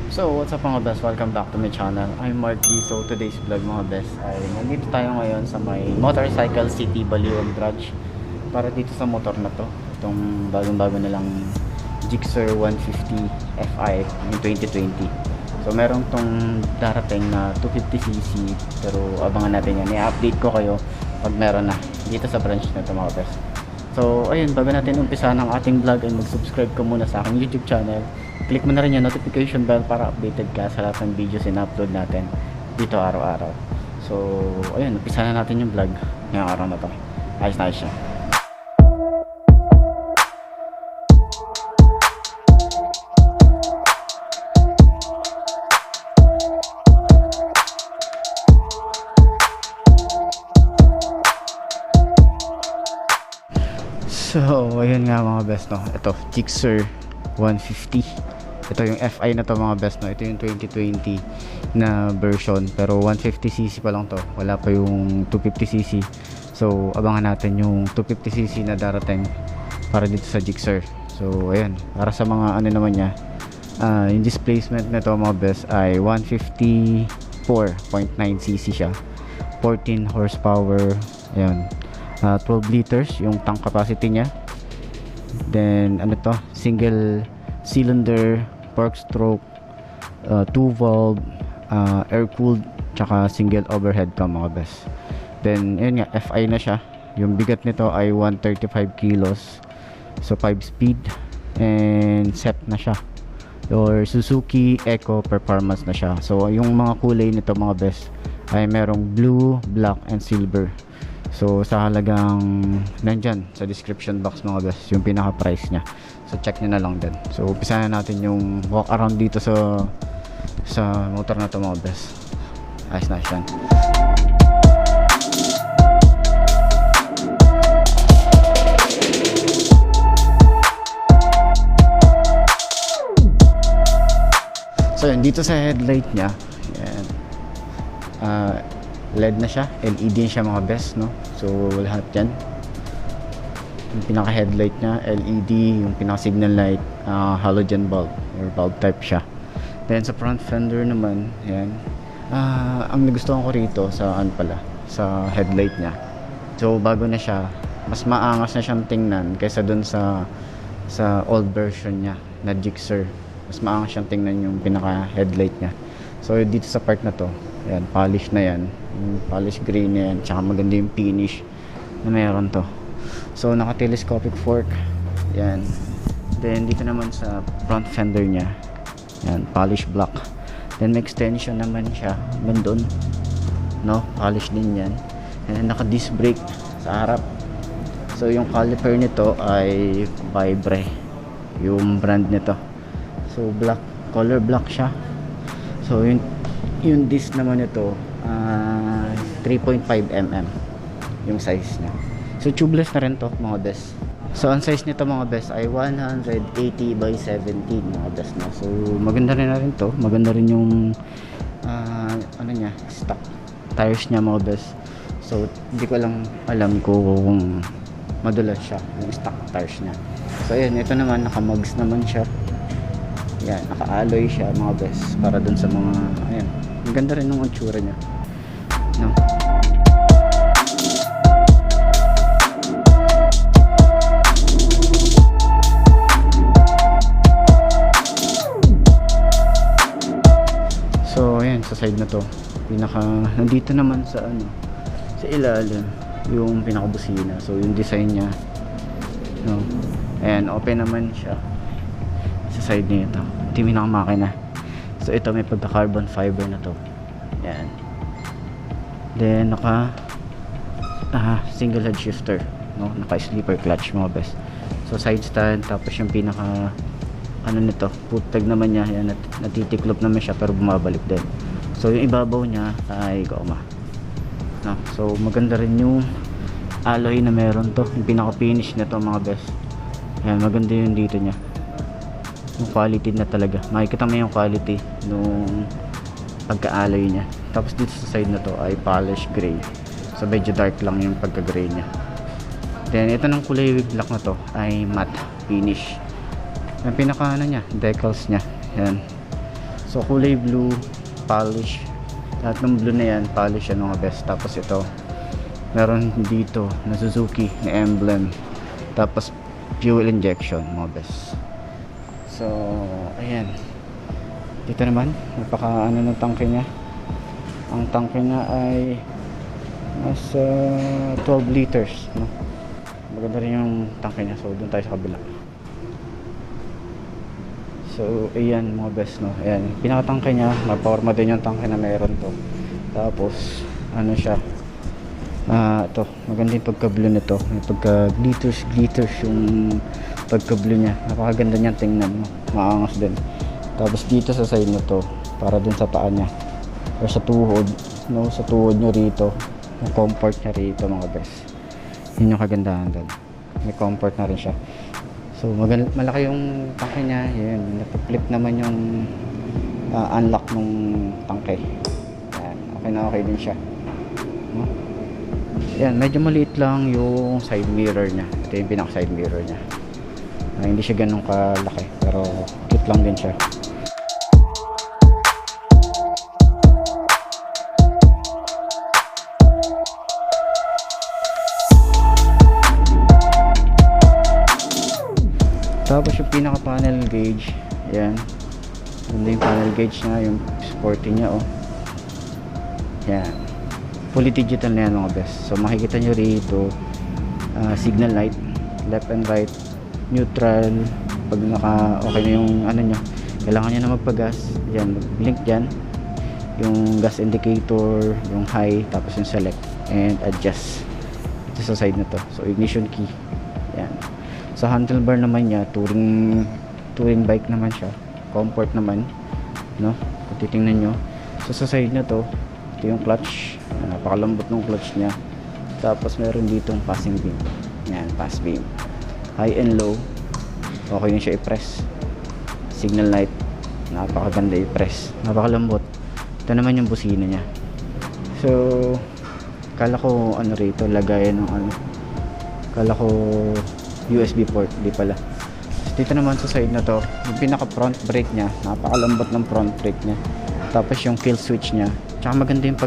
So, what's up mga best? Welcome back to my channel. I'm Marky. So, today's vlog mga best ay nandito tayo ngayon sa may Motorcycle City Baliwag Garage para dito sa motor na to. Itong bagong-bago nilang Gixxer 150 Fi yung 2020. So, meron tong darating na 250cc pero abangan natin yan. I-update ko kayo pag meron na dito sa branch na to mga best. So, ayun, bago natin umpisa ng ating vlog ay mag-subscribe ka muna sa aking YouTube channel. Click mo na rin yung notification bell para updated ka sa lahat ng videos na upload natin dito araw-araw. So, ayun, umpisa na natin yung vlog ngayong araw na to. Ayos na ayos siya. So, ayun nga mga best, no. Ito, Gixxer 150. Ito yung Fi na to mga best, no. Ito yung 2020 na version. Pero 150cc pa lang to. Wala pa yung 250cc. So, abangan natin yung 250cc na darating para dito sa Gixxer. So, ayun. Para sa mga ano naman niya, yung displacement na to mga best ay 154.9cc siya. 14 horsepower. Ayun. 12 liters yung tank capacity niya. Then ano to, single cylinder, pork stroke, 2 valve, air cooled, tsaka single overhead pa mga best. Then yun nga, Fi na siya. Yung bigat nito ay 135 kilos. So 5 speed and set na siya, or Suzuki Eco Performance na siya. So yung mga kulay nito mga best ay merong blue, black and silver. So sa halagang nandyan sa description box mga best yung pinaka price nya. So check nyo na lang din. So umpisa na natin yung walk around dito sa motor na to mga best. Ayos na yan. So yun, dito sa headlight nya, yan, LED na siya, LED siya mga best, no? So lahat yan, yung pinaka headlight nya LED, yung pinaka signal light halogen bulb or bulb type siya. Then sa front fender naman, yan, ang nagustuhan ko rito sa sa headlight nya, so bago na siya, mas maangas na siyang tingnan kaysa dun sa old version nya na Gixxer. Mas maangas siyang tingnan yung pinaka headlight nya. So dito sa part na to, yan, polish na yan, yung polish gray na yan, tsaka maganda yung finish na meron to. So naka telescopic fork yan. Then dito naman sa front fender nya, yan, polish black. Then may extension naman siya doon, no, polish din yan. And naka disc brake sa harap. So yung caliper nito ay Vibre, yung brand nito. So black, color black siya. So yung disc naman ito 3.5mm yung size nya. So tubeless na rin to mga best. So ang size nito mga best ay 180 by 17 mga best na. So maganda rin na rin to. Maganda rin yung ano nya, stock tires nya mga best. So hindi ko lang alam kung madulas siya yung stock tires nya. So ayan, ito naman naka-mugs naman siya. Yan, naka-alloy siya mga best para dun sa mga, ayan, ang ganda rin ng itsura niya, no? So ayan, sa side na to, nandito naman sa sa ilalim yung pinaka-busina. So yung design niya, no? Ayan, open naman siya sa side niya ito. Ito yung makina. So ito may pagka carbon fiber na to. Yan. Then naka single head shifter, no? Naka sleeper clutch mga best. So side stand, tapos yung pinaka ano nito, putag naman niya, yan, natitiklop naman siya pero bumabalik din. So yung ibabaw niya ay goma, no? So maganda rin yung alloy na meron to, yung pinaka finish nito mga best. Yan, maganda yung dito niya, yung quality na talaga. Makikita mo yung quality nung pagka-alloy niya. Tapos dito sa side na to ay polish gray. So medyo dark lang yung pagka-gray niya. Then ito ng kulay black na to ay matte finish. Yung pinaka ano niya, decals niya. Yan. So So kulay blue, polish. Lahat ng blue na yan, polish yan mga best. Tapos ito, meron dito na Suzuki na emblem. Tapos fuel injection mga best. So ayan. Dito naman, napaka ano ng tangke niya. Ang tangke niya ay nasa 12 liters, no? Maganda rin yung tangke niya. So doon tayo sa kabila. So ayan mga best, no. Ayan, pinakatangke niya, maporma din yung tangke na meron to. Tapos ano siya, ito, maganda yung pagka-blue nito. May pagka-glitters yung pagka-blue niya. Napakaganda niyan tingnan, no? Maangas din. Tapos dito sa side na to, para dun sa paa niya or sa tuhod, no, sa tuhod nyo rito, yung comfort niya rito mga best. Yun yung kagandahan doon, may comfort na rin siya. So malaki yung tangke niya. Yun, napiflip naman yung unlock ng tangke. Yan, okay din siya, no? Yan, medyo maliit lang yung side mirror niya. Ito yung pinaka side mirror niya. Hindi siya ganun kalaki, pero cute lang din siya. Tapos yung pinaka panel gauge, yan. Ganda yung panel gauge niya, yung sporty niya, oh. Yan. Fully digital na yan mga best. So makikita nyo rito, signal light, left and right, neutral. Pag okay na yung ano nyo, kailangan nyo na magpagas. Yan, mag-blink dyan. Yung gas indicator, yung high, tapos yung select and adjust. Ito sa side na to. So ignition key. Yan. Sa handlebar naman niya, touring bike naman siya. Comfort naman, no? Kung titingnan nyo. So sa side na to, ito yung clutch. Napakalambot ng clutch niya. Tapos meron ditong passing beam. Yan, pass beam. High and low, okay na siya i-press. Signal light, napakaganda i-press. Napakalambot. Ito naman yung busina niya. So kala ko ano rito, lagayan ng ano. Kala ko USB port, di pala. Dito naman sa side na to, yung pinaka front brake niya, napakalambot ng front brake niya. Tapos yung kill switch niya, tsaka maganda yung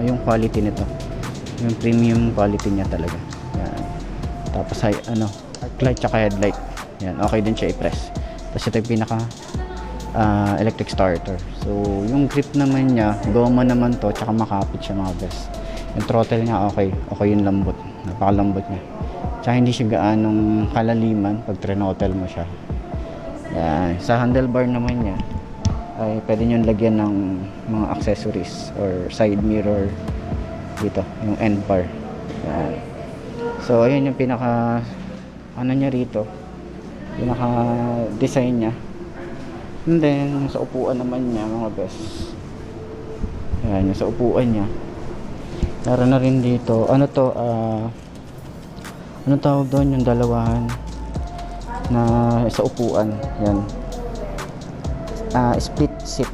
yung quality nito, yung premium quality niya talaga. Yan. Tapos light tsaka headlight, yan, okay din siya i-press. Tapos ito yung pinaka electric starter. So yung grip naman niya, goma naman to, tsaka makapit siya mga best. Yung throttle niya okay yung lambot, napakalambot niya. Tsaka hindi siya gaanong kalaliman pag throttle mo siya. Yan. Sa handlebar naman niya ay pwede nyo lagyan ng mga accessories or side mirror dito, yung end bar. Yan. So ayun yung pinaka ano niya rito, pinaka design niya. And then sa upuan naman niya mga best, yan, yung sa upuan niya meron na rin dito ano to, ano tawag doon, yung dalawahan na sa upuan. Yan, split seat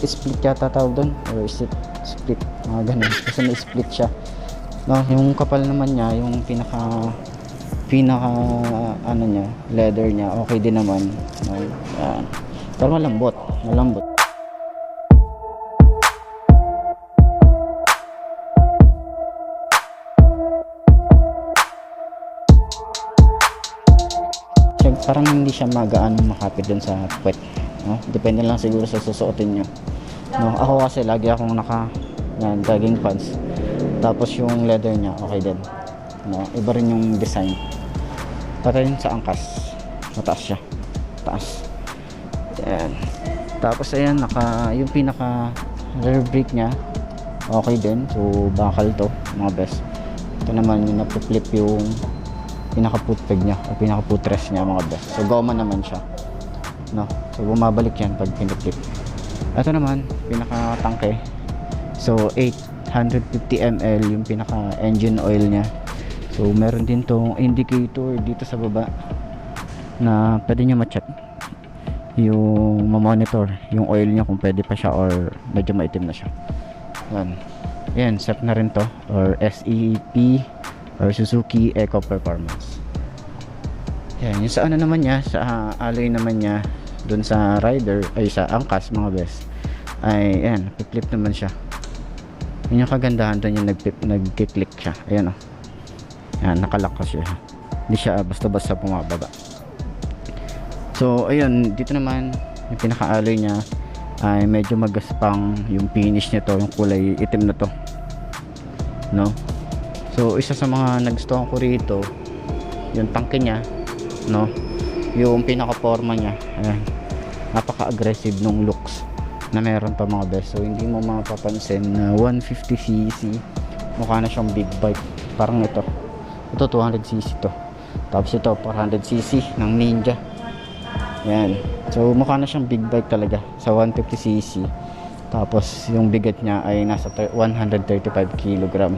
split yata tawag doon, or seat split, mga ganun, kasi may split siya, no? Yung kapal naman niya, yung pinaka ano niya, leather niya, okay din naman, no? Yan. Pero malambot. Parang hindi siya magaan makapit dun sa puwet, no? Depende lang siguro sa susuotin nyo, no? Ako kasi lagi akong jogging pants, tapos yung leather niya okay din, no? Iba rin yung design. Para rin sa angkas, mataas siya, taas. Ayan. Tapos ayan, yung pinaka rear brake niya okay din. So bakal to mga best. Ito naman yung napiflip yung pinaka foot peg niya o pinaka footrest niya mga best. So goma naman siya, no? So bumabalik yan pag piniflip. Ito naman pinaka tangke. So 850 ml yung pinaka engine oil niya. So meron din tong indicator dito sa baba na pwede nyo ma-check, yung ma-monitor yung oil niya kung pwede pa siya or medyo maitim na siya. Yan, set na rin to, or SEP or Suzuki Eco Performance. Yan, yung sa ano naman niya, sa alloy naman niya dun sa rider ay sa angkas mga best, ay ayan, flip naman siya. Yun yung kagandahan doon, yung nag-click siya. Ayan o. Ayan, nakalock siya. Hindi siya basta-basta bumababa. So ayun, dito naman yung pinaka-alloy niya ay medyo magaspang yung finish nito, yung kulay itim na to, no? So isa sa mga nagustuhan ko rito yung tangke niya, no? Yung pinaka-forma niya, ayan, napaka-aggressive nung looks na meron pa mga best. So hindi mo mapapansin na 150cc, mukha na siyang big bike. Parang ito 200cc to, tapos ito 400cc ng Ninja. Yan, so mukha na siyang big bike talaga sa 150cc. Tapos yung bigat niya ay nasa 135 kg,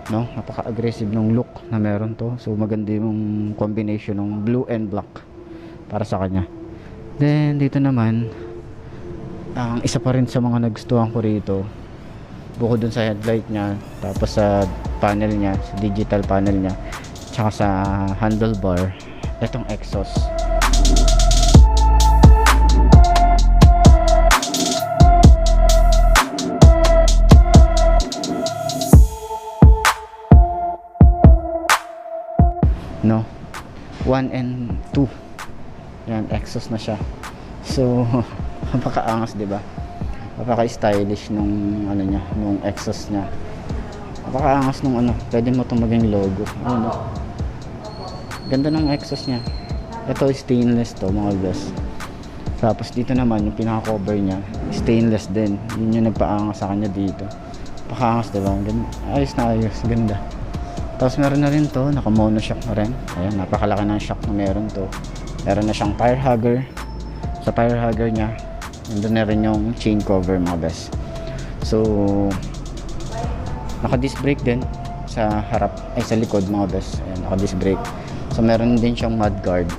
no? Napaka-aggressive ng look na meron to. So maganda yung combination ng blue and black para sa kanya. Then dito naman, ang isa pa rin sa mga nagustuhan ko rito, bukod dun sa headlight niya, tapos sa panel niya, sa digital panel niya, tsaka sa handlebar, itong exhaust. No, 1 and 2. Yan, exhaust na siya. So napaka-angas, 'di ba? Napaka-stylish nung ano niya, nung exhaust niya. Napaka-angas nung ano, pwede mo 'tong maging logo. Ano? Ganda ng exhaust niya. Ito stainless to, mga guys. Tapos dito naman yung pinaka-cover niya, stainless din. Yun yung nagpaangas sa kanya dito. Napaka-angas, 'di ba? Ayos na ayos, ganda. Tapos meron na rin to, naka monoshock na rin. Ayan, napakalaki ng shock na meron to. Meron na siyang tire hugger. Sa tire hugger niya, nandun na rin yung chain cover, mga best. So naka disc brake din sa harap, ay sa likod, mga best. Ayan, naka disc brake. So meron din siyang mudguard.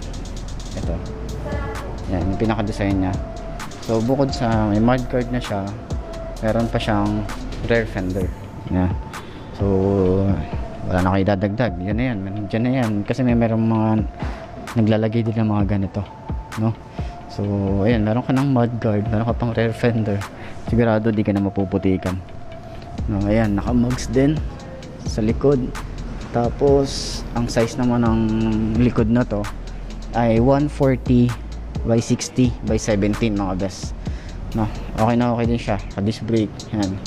Ito. Ayan, yung pinaka design niya. So bukod sa may mudguard na siya, meron pa siyang rear fender. Ayan. So wala na kayo dadagdag, yan na yan, dyan na yan, kasi merong mga naglalagay din ng mga ganito, no? So ayan, meron ka ng mudguard, meron ka pang rear fender, sigurado di ka na mapuputikan, no? Ayan, naka mugs din sa likod. Tapos ang size naman ng likod na to ay 140 by 60 by 17, mga best, no? Okay na okay din siya, ka disc brake, yan.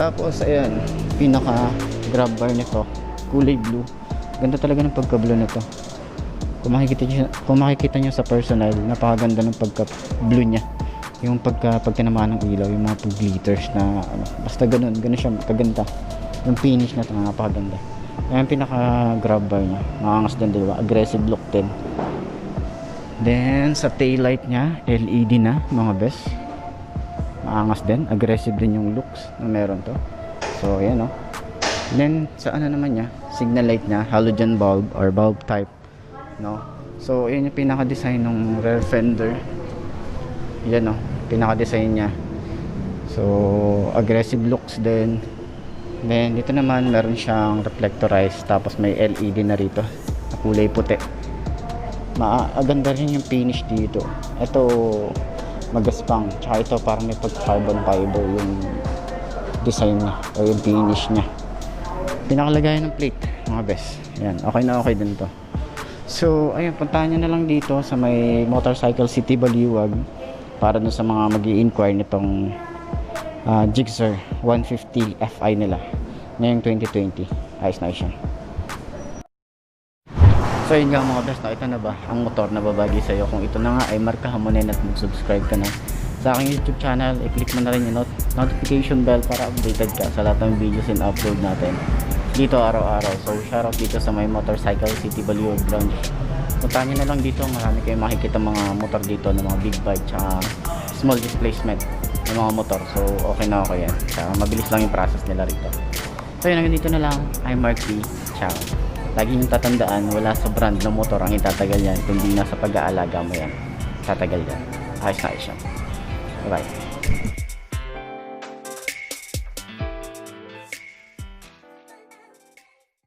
Tapos ayan, pinaka grab bar nito, kulay blue. Ganda talaga ng pagka-blue nito. Kung makikita nyo sa personal, napakaganda ng pagka-blue niya. Yung pag tinamaan ng ilaw, yung mga glitters na ano, basta ganun siya kaganda. Yung finish na ito, napakaganda. Ayan, pinaka grab bar niya, maangas din, diba? Aggressive look din. Then sa tail light niya, LED na, mga best. Maangas din, aggressive din yung looks na meron to. So ayan, oh. Then sa ano naman niya, signal light niya, halogen bulb or bulb type, no? So ayan yung pinaka-design ng rear fender. Yan, oh, pinaka-design niya. So aggressive looks din. Then dito naman meron siyang reflectorized, tapos may LED na rito na kulay puti. Maganda rin yung finish dito. Ito magaspang, tsaka ito parang may pag-carbon fiber yung design niya o yung finish niya. Pinakalagayan ng plate, mga best. Yan, okay na okay din to. So ayun, puntahan nyo na lang dito sa may Motorcycle City Baliwag para dun sa mga mag-i-inquire nitong Gixxer 150 Fi nila ngayong 2020. Ayos na siya. So yun nga, mga best, nakita na ba ang motor na babagi sa'yo? Kung ito na nga ay markahan mo na at mag-subscribe ka na sa aking YouTube channel. I-click mo na rin yung notification bell para updated ka sa lahat ng videos and upload natin dito araw-araw. So shoutout dito sa may Motorcycle City Baliwag branch. Puntahan nyo na lang dito, marami kayong makikita mga motor dito ng mga big bike tsaka small displacement ng mga motor. So okay na okay yan, tsaka mabilis lang yung process nila rito. So yun, hanggang dito na lang. I'm Mark P. Ciao. Lagi niyong tatandaan, wala sa brand ng motor ang itatagal yan, kundi nasa pag-aalaga mo yan, tatagal yan. Ayos na ayos yan. Bye bye.